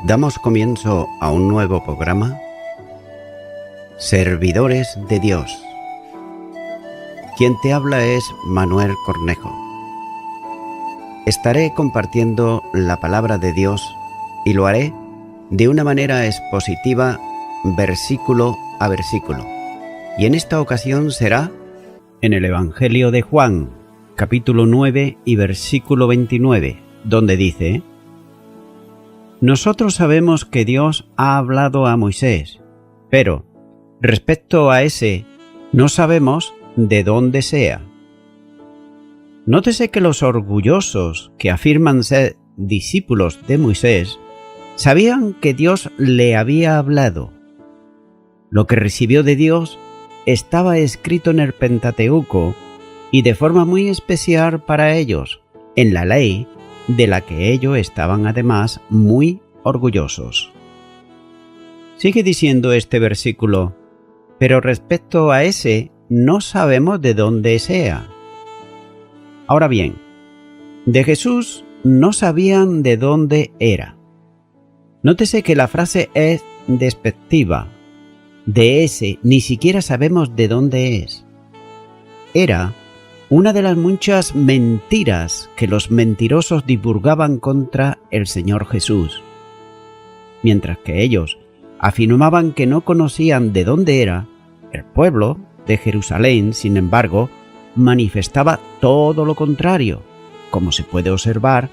Damos comienzo a un nuevo programa, Servidores de Dios. Quien te habla es Manuel Cornejo. Estaré compartiendo la palabra de Dios y lo haré de una manera expositiva, versículo a versículo. Y en esta ocasión será en el Evangelio de Juan, capítulo 9 y versículo 29, donde dice: Nosotros sabemos que Dios ha hablado a Moisés, pero respecto a ese, no sabemos de dónde sea. Nótese que los orgullosos que afirman ser discípulos de Moisés sabían que Dios le había hablado. Lo que recibió de Dios estaba escrito en el Pentateuco y de forma muy especial para ellos, en la ley, de la que ellos estaban además muy orgullosos. Sigue diciendo este versículo: pero respecto a ese no sabemos de dónde sea. Ahora bien, de Jesús no sabían de dónde era. Nótese que la frase es despectiva. De ese ni siquiera sabemos de dónde es. Era una de las muchas mentiras que los mentirosos divulgaban contra el Señor Jesús. Mientras que ellos afirmaban que no conocían de dónde era, el pueblo de Jerusalén, sin embargo, manifestaba todo lo contrario, como se puede observar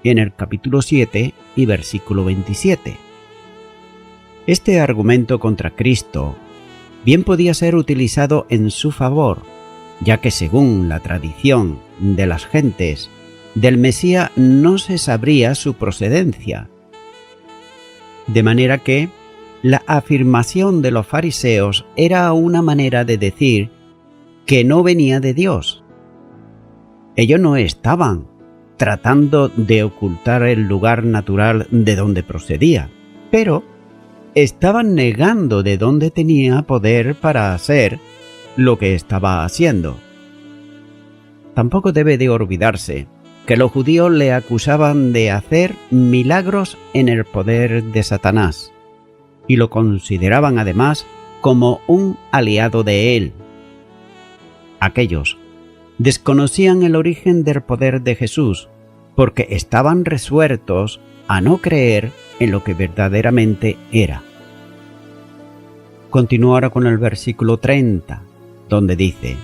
en el capítulo 7 y versículo 27. Este argumento contra Cristo bien podía ser utilizado en su favor, ya que según la tradición de las gentes, del Mesías no se sabría su procedencia. De manera que la afirmación de los fariseos era una manera de decir que no venía de Dios. Ellos no estaban tratando de ocultar el lugar natural de donde procedía, pero estaban negando de dónde tenía poder para hacer lo que estaba haciendo. Tampoco debe de olvidarse que los judíos le acusaban de hacer milagros en el poder de Satanás y lo consideraban además como un aliado de él. Aquellos desconocían el origen del poder de Jesús porque estaban resueltos a no creer en lo que verdaderamente era. Continúo ahora con el versículo 30. Donde dice: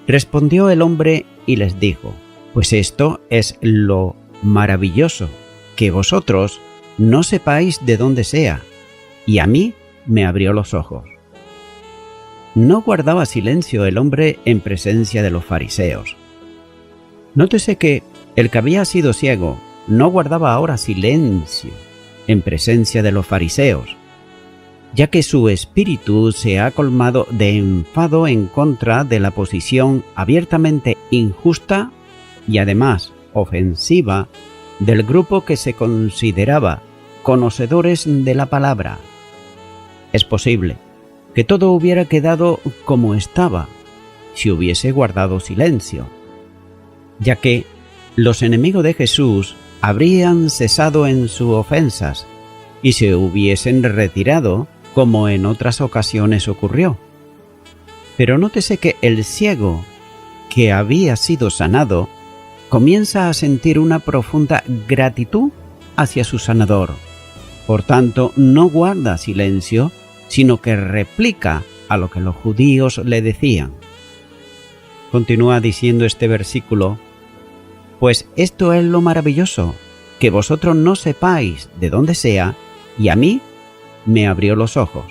Respondió el hombre y les dijo: Pues esto es lo maravilloso, que vosotros no sepáis de dónde sea, y a mí me abrió los ojos. No guardaba silencio el hombre en presencia de los fariseos. Nótese que el que había sido ciego no guardaba ahora silencio en presencia de los fariseos, ya que su espíritu se ha colmado de enfado en contra de la posición abiertamente injusta y además ofensiva del grupo que se consideraba conocedores de la palabra. Es posible que todo hubiera quedado como estaba si hubiese guardado silencio, ya que los enemigos de Jesús habrían cesado en sus ofensas y se hubiesen retirado como en otras ocasiones ocurrió. Pero nótese que el ciego que había sido sanado comienza a sentir una profunda gratitud hacia su sanador. Por tanto, no guarda silencio, sino que replica a lo que los judíos le decían. Continúa diciendo este versículo: Pues esto es lo maravilloso, que vosotros no sepáis de dónde sea, y a mí me abrió los ojos.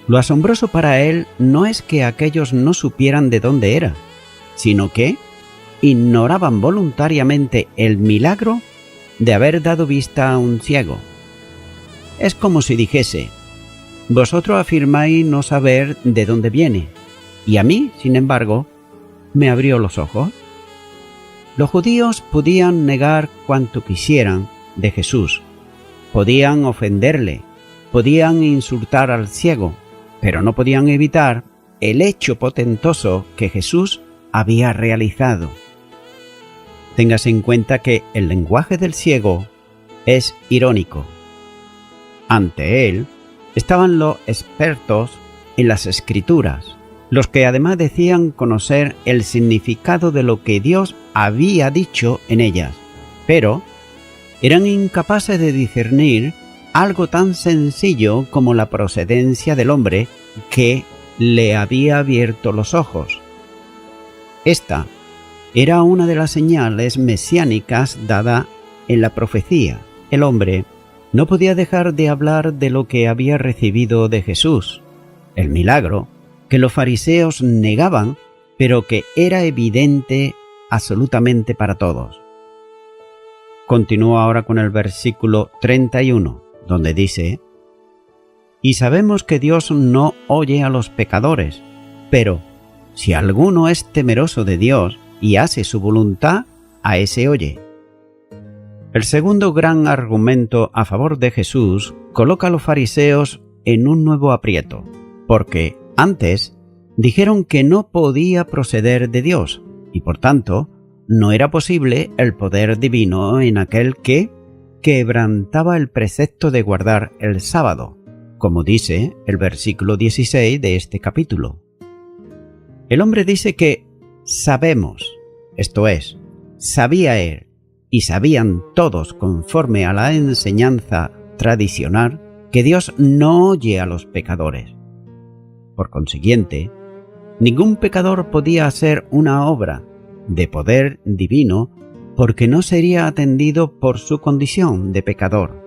Lo asombroso para él no es que aquellos no supieran de dónde era, sino que ignoraban voluntariamente el milagro de haber dado vista a un ciego. Es como si dijese: vosotros afirmáis no saber de dónde viene, y a mí, sin embargo, me abrió los ojos. Los judíos podían negar cuanto quisieran de Jesús, podían ofenderle, podían insultar al ciego, pero no podían evitar el hecho portentoso que Jesús había realizado. Téngase en cuenta que el lenguaje del ciego es irónico. Ante él estaban los expertos en las Escrituras, los que además decían conocer el significado de lo que Dios había dicho en ellas, pero eran incapaces de discernir algo tan sencillo como la procedencia del hombre que le había abierto los ojos. Esta era una de las señales mesiánicas dada en la profecía. El hombre no podía dejar de hablar de lo que había recibido de Jesús, el milagro que los fariseos negaban, pero que era evidente absolutamente para todos. Continúa ahora con el versículo 31, donde dice: «Y sabemos que Dios no oye a los pecadores, pero si alguno es temeroso de Dios y hace su voluntad, a ese oye». El segundo gran argumento a favor de Jesús coloca a los fariseos en un nuevo aprieto, porque antes dijeron que no podía proceder de Dios y por tanto no era posible el poder divino en aquel que quebrantaba el precepto de guardar el sábado, como dice el versículo 16 de este capítulo. El hombre dice que sabemos, esto es, sabía él y sabían todos conforme a la enseñanza tradicional que Dios no oye a los pecadores. Por consiguiente, ningún pecador podía hacer una obra de poder divino porque no sería atendido por su condición de pecador.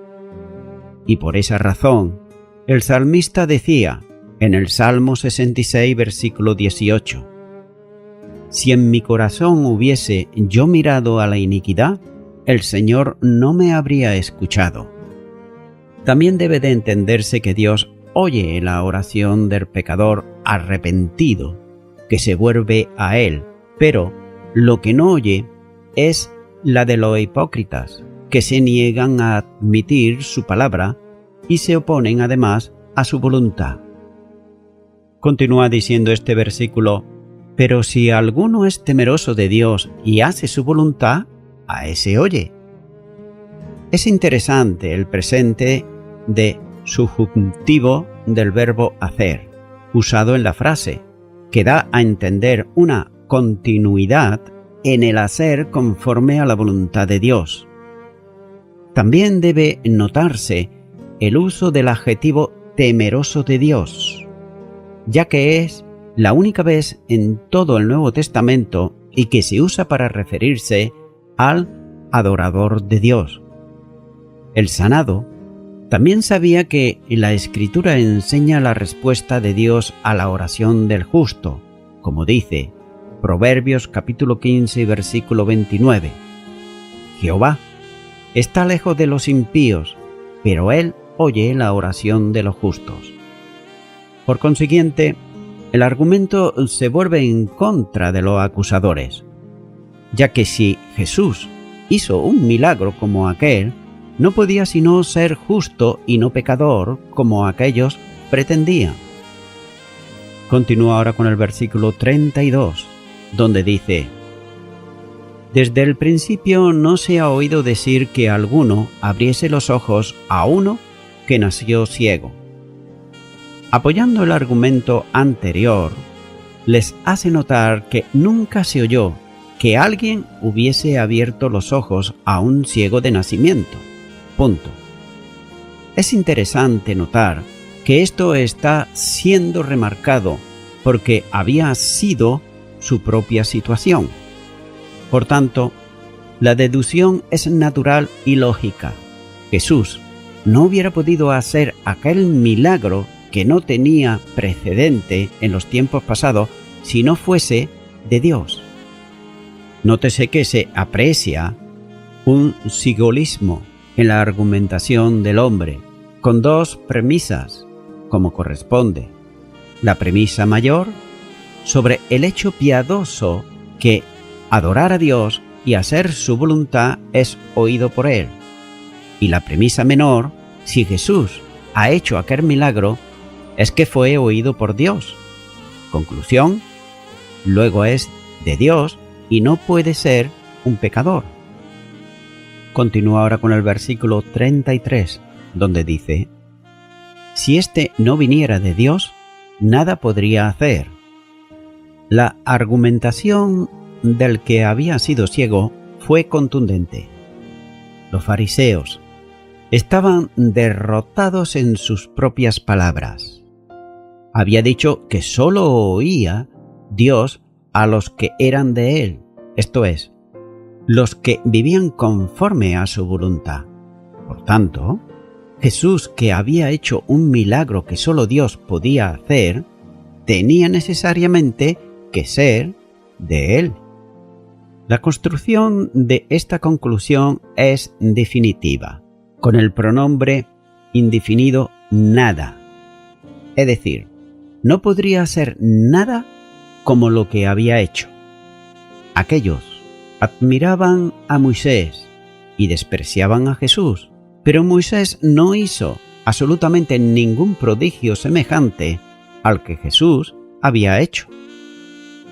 Y por esa razón, el salmista decía en el Salmo 66, versículo 18: «Si en mi corazón hubiese yo mirado a la iniquidad, el Señor no me habría escuchado». También debe de entenderse que Dios oye la oración del pecador arrepentido, que se vuelve a Él, pero lo que no oye es la de los hipócritas, que se niegan a admitir su palabra y se oponen además a su voluntad. Continúa diciendo este versículo: «Pero si alguno es temeroso de Dios y hace su voluntad, a ese oye». Es interesante el presente de subjuntivo del verbo hacer, usado en la frase, que da a entender una continuidad en el hacer conforme a la voluntad de Dios. También debe notarse el uso del adjetivo temeroso de Dios, ya que es la única vez en todo el Nuevo Testamento y que se usa para referirse al adorador de Dios. El sanado también sabía que la Escritura enseña la respuesta de Dios a la oración del justo, como dice Proverbios capítulo 15, versículo 29. Jehová está lejos de los impíos, pero Él oye la oración de los justos. Por consiguiente, el argumento se vuelve en contra de los acusadores, ya que si Jesús hizo un milagro como aquel, no podía sino ser justo y no pecador como aquellos pretendían. Continúa ahora con el versículo 32, donde dice: «Desde el principio no se ha oído decir que alguno abriese los ojos a uno que nació ciego». Apoyando el argumento anterior, les hace notar que nunca se oyó que alguien hubiese abierto los ojos a un ciego de nacimiento. Punto. Es interesante notar que esto está siendo remarcado porque había sido su propia situación. Por tanto, la deducción es natural y lógica. Jesús no hubiera podido hacer aquel milagro que no tenía precedente en los tiempos pasados si no fuese de Dios. Nótese que se aprecia un sigolismo en la argumentación del hombre, con dos premisas, como corresponde. La premisa mayor, sobre el hecho piadoso que adorar a Dios y hacer su voluntad es oído por él. Y la premisa menor, si Jesús ha hecho aquel milagro, es que fue oído por Dios. Conclusión, luego es de Dios y no puede ser un pecador. Continúa ahora con el versículo 33, donde dice: si éste no viniera de Dios, nada podría hacer. La argumentación del que había sido ciego fue contundente. Los fariseos estaban derrotados en sus propias palabras. Había dicho que sólo oía Dios a los que eran de Él, esto es, los que vivían conforme a su voluntad. Por tanto, Jesús, que había hecho un milagro que sólo Dios podía hacer, tenía necesariamente que ser de Él. La construcción de esta conclusión es definitiva, con el pronombre indefinido nada. Es decir, no podría ser nada como lo que había hecho. Aquellos admiraban a Moisés y despreciaban a Jesús, pero Moisés no hizo absolutamente ningún prodigio semejante al que Jesús había hecho.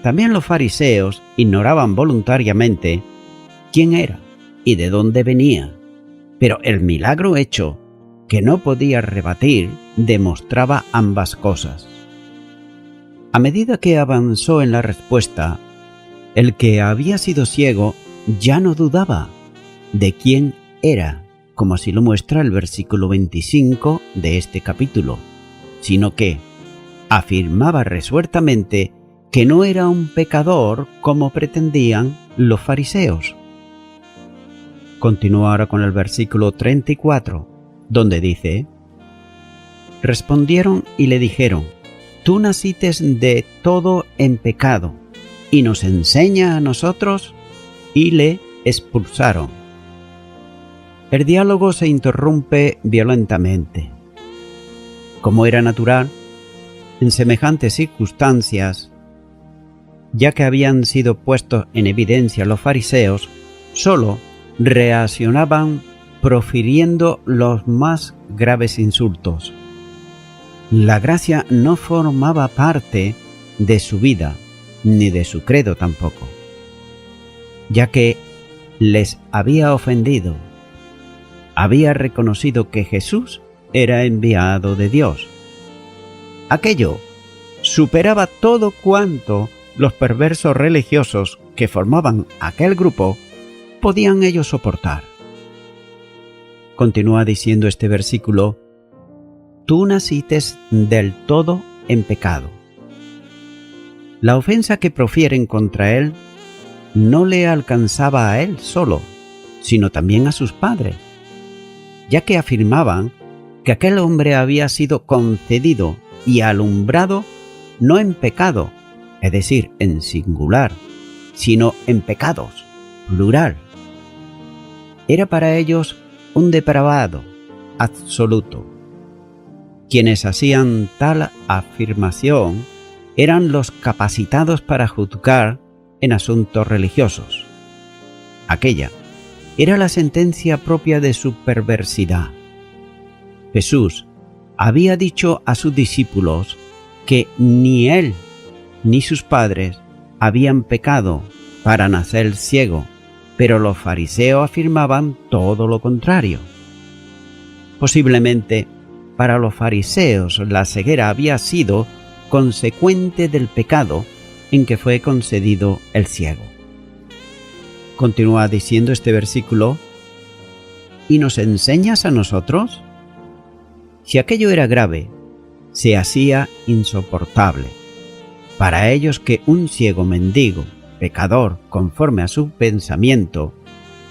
También los fariseos ignoraban voluntariamente quién era y de dónde venía, pero el milagro hecho, que no podía rebatir, demostraba ambas cosas. A medida que avanzó en la respuesta, el que había sido ciego ya no dudaba de quién era, como así lo muestra el versículo 25 de este capítulo, sino que afirmaba resueltamente que no era un pecador como pretendían los fariseos. Continúa ahora con el versículo 34, donde dice: respondieron y le dijeron: tú naciste de todo en pecado, y nos enseña a nosotros, y le expulsaron. El diálogo se interrumpe violentamente. Como era natural, en semejantes circunstancias, ya que habían sido puestos en evidencia los fariseos, solo reaccionaban profiriendo los más graves insultos. La gracia no formaba parte de su vida, ni de su credo tampoco, ya que les había ofendido. Había reconocido que Jesús era enviado de Dios. Aquello superaba todo cuanto los perversos religiosos que formaban aquel grupo podían ellos soportar. Continúa diciendo este versículo: tú naciste del todo en pecado. La ofensa que profieren contra él no le alcanzaba a él solo, sino también a sus padres, ya que afirmaban que aquel hombre había sido concedido y alumbrado no en pecado, es decir, en singular, sino en pecados, plural. Era para ellos un depravado absoluto. Quienes hacían tal afirmación eran los capacitados para juzgar en asuntos religiosos. Aquella era la sentencia propia de su perversidad. Jesús había dicho a sus discípulos que ni él ni sus padres habían pecado para nacer ciego, pero los fariseos afirmaban todo lo contrario. Posiblemente para los fariseos la ceguera había sido consecuente del pecado en que fue concedido el ciego. Continúa diciendo este versículo: ¿y nos enseñas a nosotros? Si aquello era grave, se hacía insoportable. Para ellos que un ciego mendigo, pecador conforme a su pensamiento,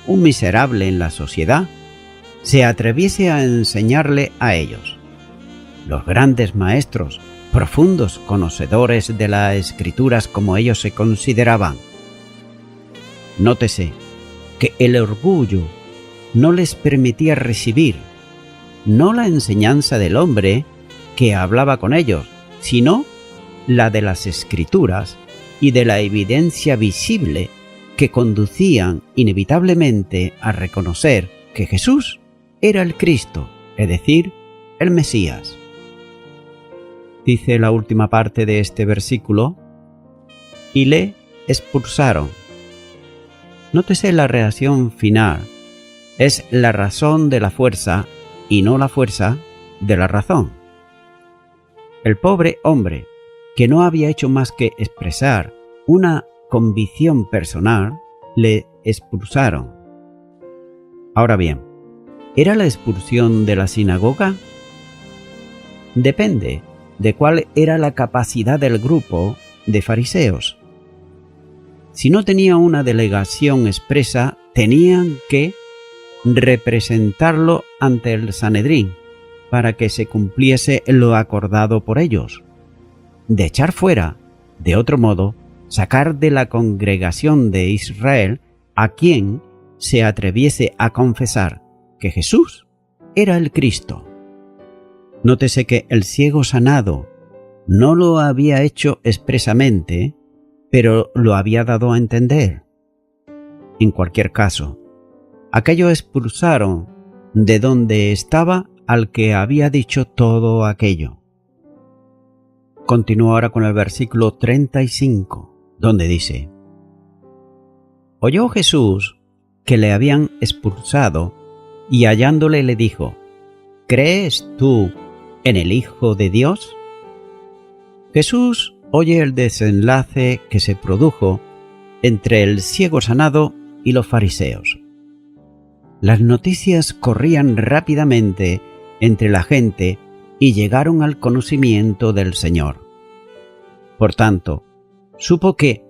un miserable en la sociedad, se atreviese a enseñarle a ellos. Los grandes maestros, profundos conocedores de las Escrituras como ellos se consideraban. Nótese que el orgullo no les permitía recibir no la enseñanza del hombre que hablaba con ellos, sino la de las Escrituras y de la evidencia visible que conducían inevitablemente a reconocer que Jesús era el Cristo, es decir, el Mesías. Dice la última parte de este versículo: y le expulsaron. Nótese la reacción final. Es la razón de la fuerza y no la fuerza de la razón. El pobre hombre, que no había hecho más que expresar una convicción personal, le expulsaron. Ahora bien, ¿era la expulsión de la sinagoga? Depende de cuál era la capacidad del grupo de fariseos. Si no tenía una delegación expresa, tenían que representarlo ante el Sanedrín para que se cumpliese lo acordado por ellos. De echar fuera, de otro modo, sacar de la congregación de Israel a quien se atreviese a confesar que Jesús era el Cristo. Nótese que el ciego sanado no lo había hecho expresamente, pero lo había dado a entender. En cualquier caso, aquellos expulsaron de donde estaba al que había dicho todo aquello. Continúo ahora con el versículo 35, donde dice: oyó Jesús que le habían expulsado y hallándole le dijo: ¿crees tú en el Hijo de Dios? Jesús oye el desenlace que se produjo entre el ciego sanado y los fariseos. Las noticias corrían rápidamente entre la gente y llegaron al conocimiento del Señor. Por tanto, supo que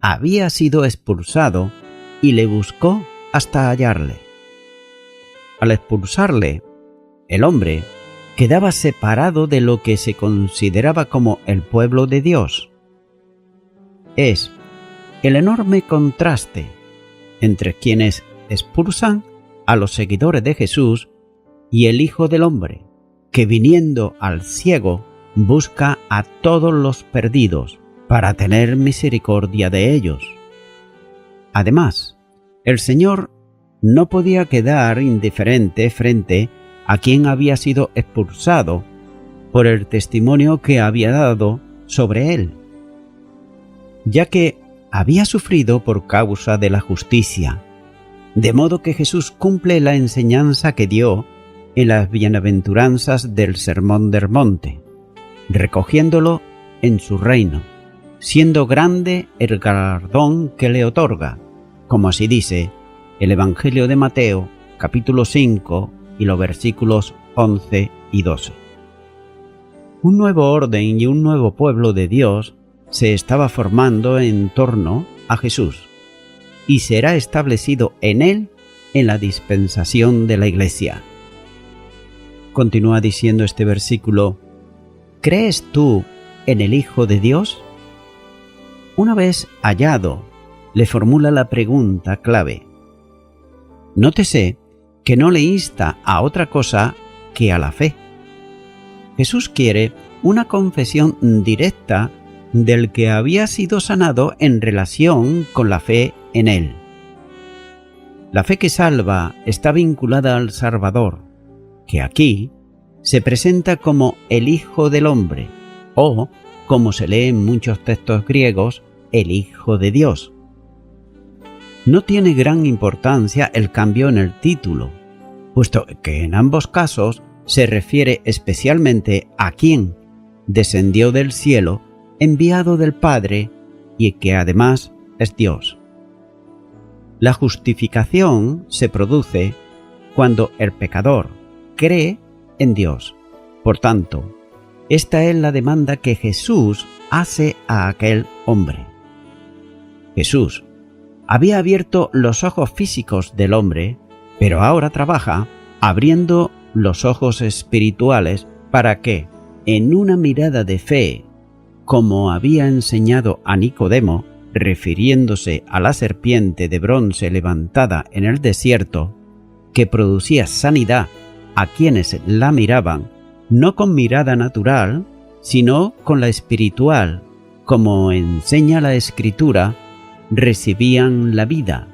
había sido expulsado y le buscó hasta hallarle. Al expulsarle, el hombre quedaba separado de lo que se consideraba como el pueblo de Dios. Es el enorme contraste entre quienes expulsan a los seguidores de Jesús y el Hijo del Hombre, que viniendo al ciego busca a todos los perdidos para tener misericordia de ellos. Además, el Señor no podía quedar indiferente frente a quien había sido expulsado por el testimonio que había dado sobre él, ya que había sufrido por causa de la justicia, de modo que Jesús cumple la enseñanza que dio en las bienaventuranzas del Sermón del Monte, recogiéndolo en su reino, siendo grande el galardón que le otorga, como así dice el Evangelio de Mateo, capítulo 5, y los versículos 11 y 12. Un nuevo orden y un nuevo pueblo de Dios se estaba formando en torno a Jesús y será establecido en él en la dispensación de la Iglesia. Continúa diciendo este versículo: ¿crees tú en el Hijo de Dios? Una vez hallado, le formula la pregunta clave. Nótese que no le insta a otra cosa que a la fe. Jesús quiere una confesión directa del que había sido sanado en relación con la fe en él. La fe que salva está vinculada al Salvador, que aquí se presenta como el Hijo del Hombre, o, como se lee en muchos textos griegos, el Hijo de Dios. No tiene gran importancia el cambio en el título, puesto que en ambos casos se refiere especialmente a quien descendió del cielo, enviado del Padre, y que además es Dios. La justificación se produce cuando el pecador cree en Dios. Por tanto, esta es la demanda que Jesús hace a aquel hombre. Jesús había abierto los ojos físicos del hombre, pero ahora trabaja abriendo los ojos espirituales para que, en una mirada de fe, como había enseñado a Nicodemo, refiriéndose a la serpiente de bronce levantada en el desierto, que producía sanidad a quienes la miraban, no con mirada natural, sino con la espiritual, como enseña la Escritura, recibían la vida,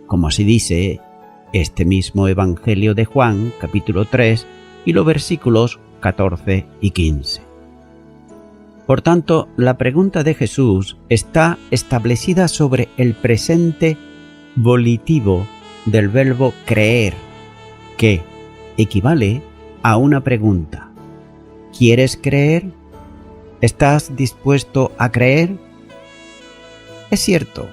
como así dice este mismo Evangelio de Juan, capítulo 3, y los versículos 14 y 15. Por tanto, la pregunta de Jesús está establecida sobre el presente volitivo del verbo creer, que equivale a una pregunta. ¿Quieres creer? ¿Estás dispuesto a creer? Es cierto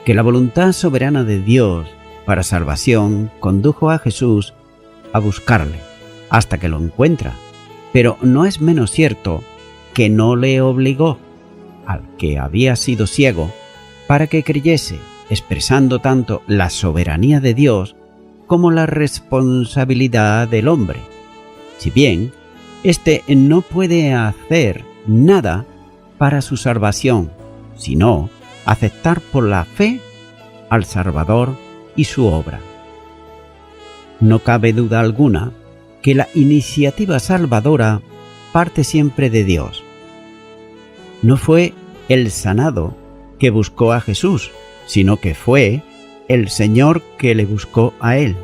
que la voluntad soberana de Dios para salvación condujo a Jesús a buscarle hasta que lo encuentra, pero no es menos cierto que no le obligó al que había sido ciego para que creyese, expresando tanto la soberanía de Dios como la responsabilidad del hombre. Si bien éste no puede hacer nada para su salvación, sino aceptar por la fe al Salvador y su obra. No cabe duda alguna que la iniciativa salvadora parte siempre de Dios. No fue el sanado que buscó a Jesús, sino que fue el Señor que le buscó a él.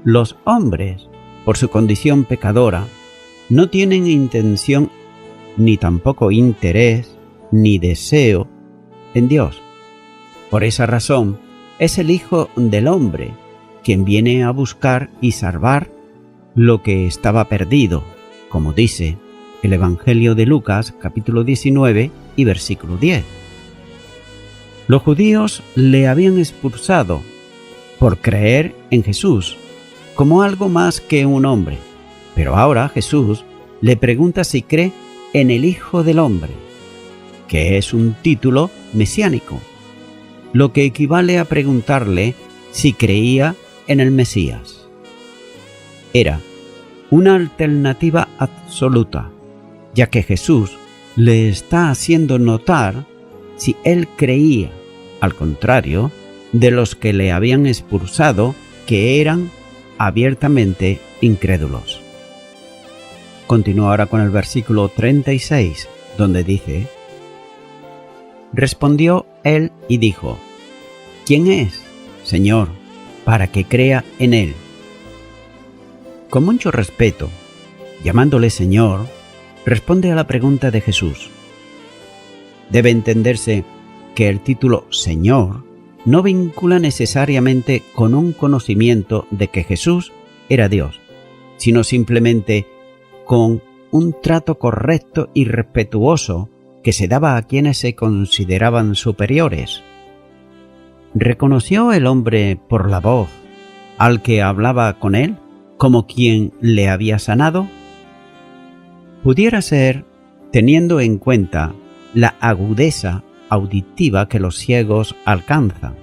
Los hombres, por su condición pecadora, no tienen intención, ni tampoco interés, ni deseo en Dios. Por esa razón, es el Hijo del Hombre quien viene a buscar y salvar lo que estaba perdido, como dice el Evangelio de Lucas, capítulo 19 y versículo 10. Los judíos le habían expulsado por creer en Jesús como algo más que un hombre, pero ahora Jesús le pregunta si cree en el Hijo del Hombre, que es un título mesiánico, lo que equivale a preguntarle si creía en el Mesías. Era una alternativa absoluta, ya que Jesús le está haciendo notar si él creía, al contrario de los que le habían expulsado, que eran abiertamente incrédulos. Continúa ahora con el versículo 36, donde dice: Respondió él y dijo: ¿Quién es, Señor, para que crea en él? Con mucho respeto, llamándole Señor, responde a la pregunta de Jesús. Debe entenderse que el título Señor no vincula necesariamente con un conocimiento de que Jesús era Dios, sino simplemente con un trato correcto y respetuoso que se daba a quienes se consideraban superiores. ¿Reconoció el hombre por la voz al que hablaba con él como quien le había sanado? Pudiera ser, teniendo en cuenta la agudeza auditiva que los ciegos alcanzan,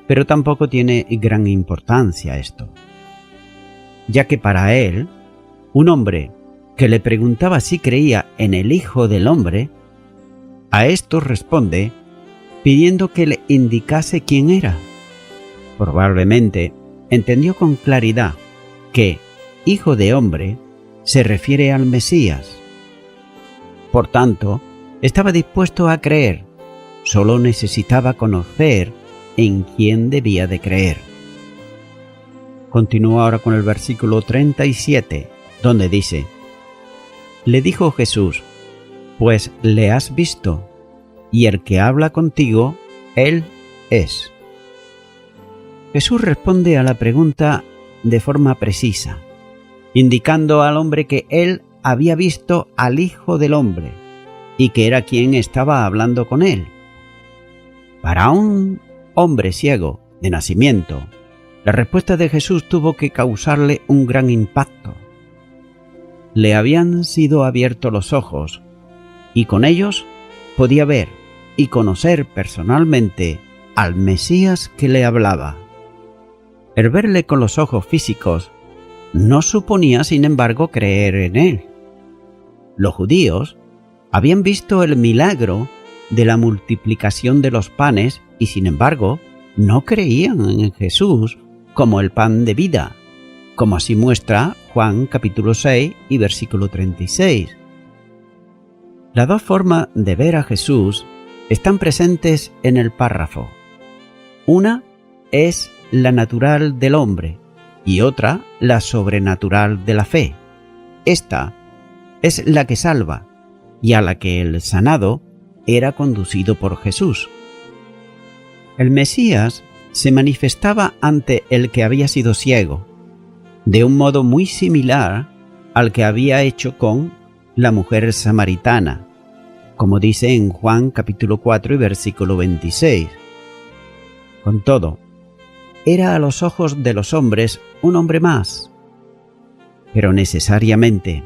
pero tampoco tiene gran importancia esto, ya que para él, un hombre que le preguntaba si creía en el Hijo del Hombre, a esto responde pidiendo que le indicase quién era. Probablemente entendió con claridad que Hijo de Hombre se refiere al Mesías. Por tanto, estaba dispuesto a creer, solo necesitaba conocer en quién debía de creer. Continúa ahora con el versículo 37, donde dice: Le dijo Jesús: Pues le has visto, y el que habla contigo, él es. Jesús responde a la pregunta de forma precisa, indicando al hombre que él había visto al Hijo del Hombre y que era quien estaba hablando con él. Para un hombre ciego de nacimiento, la respuesta de Jesús tuvo que causarle un gran impacto. Le habían sido abiertos los ojos y con ellos podía ver y conocer personalmente al Mesías que le hablaba. El verle con los ojos físicos no suponía, sin embargo, creer en él. Los judíos habían visto el milagro de la multiplicación de los panes y, sin embargo, no creían en Jesús como el pan de vida, como así muestra Juan capítulo 6 y versículo 36. Las dos formas de ver a Jesús están presentes en el párrafo. Una es la natural del hombre y otra la sobrenatural de la fe. Esta es la que salva y a la que el sanado era conducido por Jesús. El Mesías se manifestaba ante el que había sido ciego, de un modo muy similar al que había hecho con la mujer samaritana, como dice en Juan capítulo 4 y versículo 26. Con todo, era a los ojos de los hombres un hombre más. Pero necesariamente,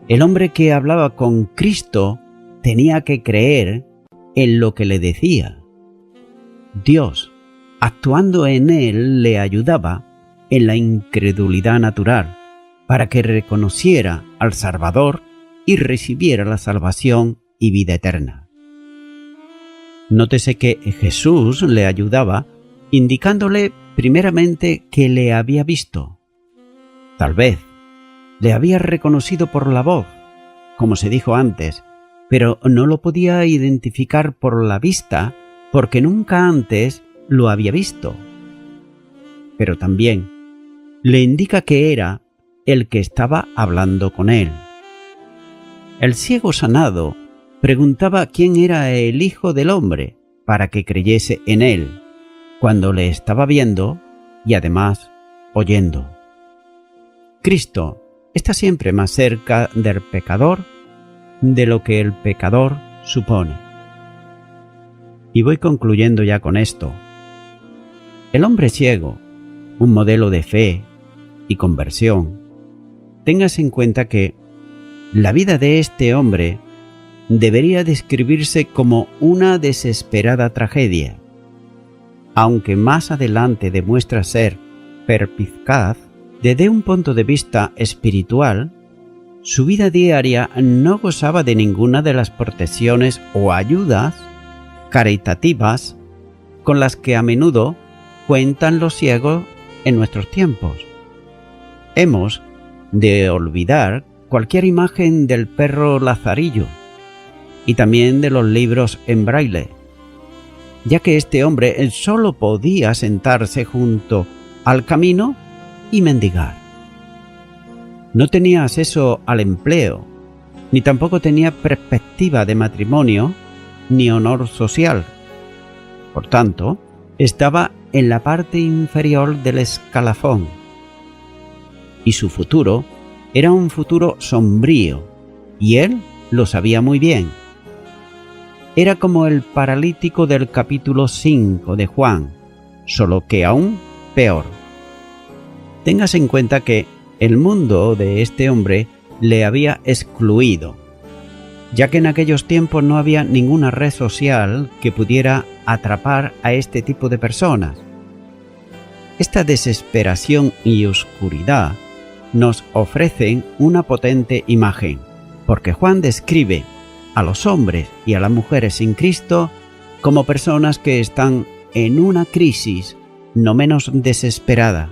el hombre que hablaba con Cristo tenía que creer en lo que le decía. Dios, actuando en él, le ayudaba en la incredulidad natural para que reconociera al Salvador y recibiera la salvación y vida eterna. Nótese que Jesús le ayudaba indicándole primeramente que le había visto. Tal vez le había reconocido por la voz, como se dijo antes, pero no lo podía identificar por la vista porque nunca antes lo había visto. Pero también le indica que era el que estaba hablando con él. El ciego sanado preguntaba quién era el Hijo del Hombre para que creyese en él, cuando le estaba viendo y además oyendo. Cristo está siempre más cerca del pecador de lo que el pecador supone. Y voy concluyendo ya con esto. El hombre ciego, un modelo de fe y conversión. Téngase en cuenta que la vida de este hombre debería describirse como una desesperada tragedia. Aunque más adelante demuestra ser perspicaz, desde un punto de vista espiritual, su vida diaria no gozaba de ninguna de las protecciones o ayudas caritativas con las que a menudo cuentan los ciegos en nuestros tiempos. Hemos de olvidar cualquier imagen del perro Lazarillo y también de los libros en braille, ya que este hombre solo podía sentarse junto al camino y mendigar. No tenía acceso al empleo, ni tampoco tenía perspectiva de matrimonio ni honor social. Por tanto, estaba en la parte inferior del escalafón. Y su futuro era un futuro sombrío, y él lo sabía muy bien. Era como el paralítico del capítulo 5 de Juan, solo que aún peor. Téngase en cuenta que el mundo de este hombre le había excluido, ya que en aquellos tiempos no había ninguna red social que pudiera atrapar a este tipo de personas. Esta desesperación y oscuridad nos ofrecen una potente imagen, porque Juan describe a los hombres y a las mujeres sin Cristo como personas que están en una crisis no menos desesperada.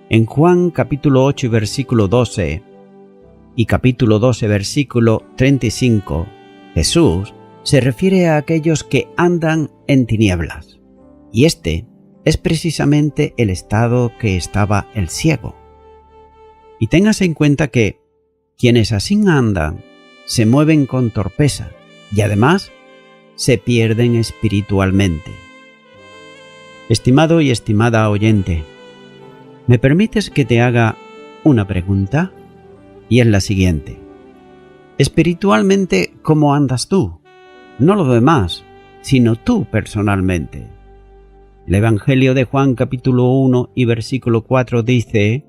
En Juan capítulo 8 versículo 12 y capítulo 12 versículo 35, Jesús se refiere a aquellos que andan en tinieblas, y este es precisamente el estado que estaba el ciego. Y téngase en cuenta que quienes así andan se mueven con torpeza y además se pierden espiritualmente. Estimado y estimada oyente, ¿me permites que te haga una pregunta? Y es la siguiente. Espiritualmente, ¿cómo andas tú? No lo demás, sino tú personalmente. El Evangelio de Juan capítulo 1 y versículo 4 dice: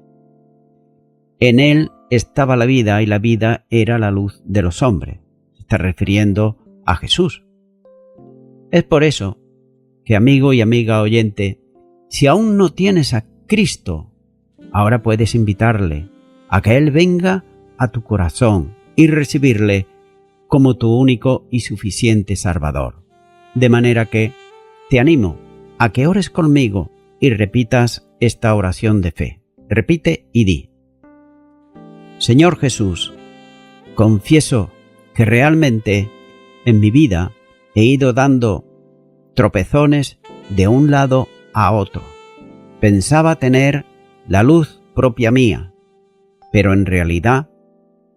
en él estaba la vida y la vida era la luz de los hombres. Se está refiriendo a Jesús. Es por eso que, amigo y amiga oyente, si aún no tienes a Cristo, ahora puedes invitarle a que Él venga a tu corazón y recibirle como tu único y suficiente Salvador. De manera que te animo a que ores conmigo y repitas esta oración de fe. Repite y di: Señor Jesús, confieso que realmente en mi vida he ido dando tropezones de un lado a otro. Pensaba tener la luz propia mía, pero en realidad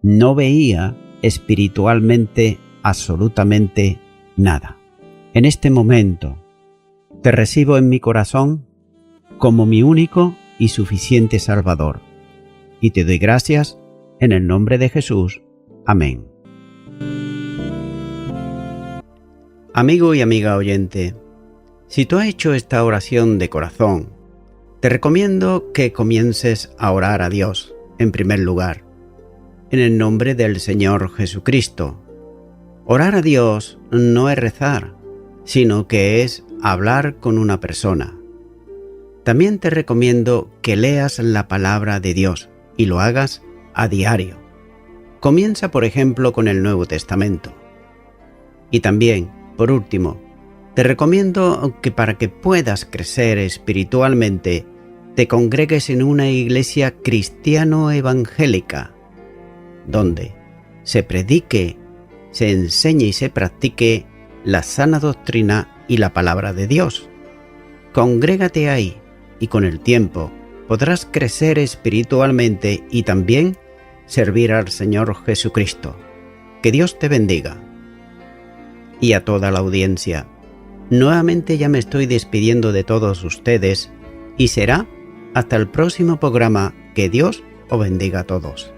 no veía espiritualmente absolutamente nada. En este momento te recibo en mi corazón como mi único y suficiente Salvador, y te doy gracias en el nombre de Jesús. Amén. Amigo y amiga oyente, si tú has hecho esta oración de corazón, te recomiendo que comiences a orar a Dios, en primer lugar, en el nombre del Señor Jesucristo. Orar a Dios no es rezar, sino que es hablar con una persona. También te recomiendo que leas la palabra de Dios y lo hagas a diario. Comienza, por ejemplo, con el Nuevo Testamento. Y también, por último, te recomiendo que para que puedas crecer espiritualmente, te congregues en una iglesia cristiano-evangélica, donde se predique, se enseñe y se practique la sana doctrina y la palabra de Dios. Congrégate ahí y con el tiempo podrás crecer espiritualmente y también servir al Señor Jesucristo. Que Dios te bendiga. Y a toda la audiencia, nuevamente ya me estoy despidiendo de todos ustedes y será hasta el próximo programa. Que Dios os bendiga a todos.